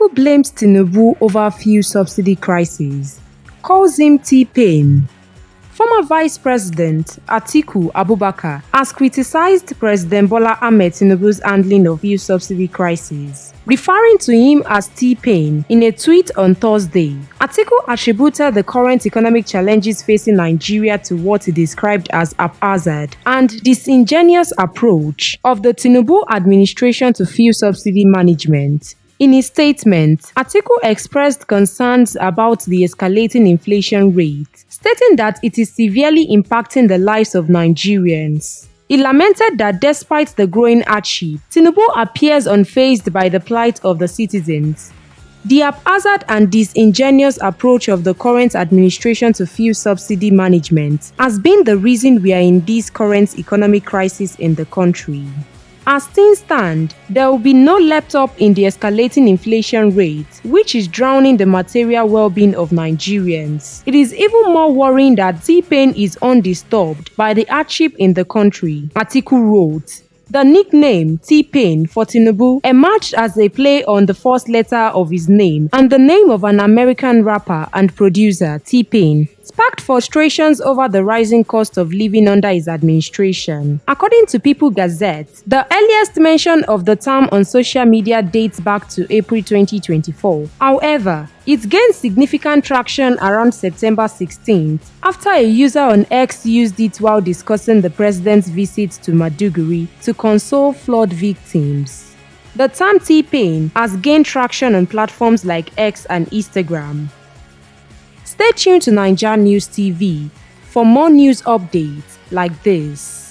Atiku blames Tinubu over fuel subsidy crisis, calls him TPain. Former Vice President Atiku Abubakar has criticized President Bola Ahmed Tinubu's handling of fuel subsidy crisis, referring to him as TPain in a tweet on Thursday. Atiku attributed the current economic challenges facing Nigeria to what he described as haphazard and disingenuous approach of the Tinubu administration to fuel subsidy management. In his statement, Atiku expressed concerns about the escalating inflation rate, stating that it is severely impacting the lives of Nigerians. He lamented that despite the growing hardship, Tinubu appears unfazed by the plight of the citizens. The haphazard and disingenuous approach of the current administration to fuel subsidy management has been the reason we are in this current economic crisis in the country. As things stand, there will be no let-up in the escalating inflation rate, which is drowning the material well-being of Nigerians. It is even more worrying that TPain is undisturbed by the hardship in the country, Atiku wrote. The nickname TPain for Tinubu emerged as a play on the first letter of his name and the name of an American rapper and producer, TPain, sparked frustrations over the rising cost of living under his administration. According to People Gazette, the earliest mention of the term on social media dates back to April 2024. However, it gained significant traction around September 16th after a user on X used it while discussing the president's visit to Maiduguri to console flood victims. The term TPain has gained traction on platforms like X and Instagram. Stay tuned to NaijaNews TV for more news updates like this.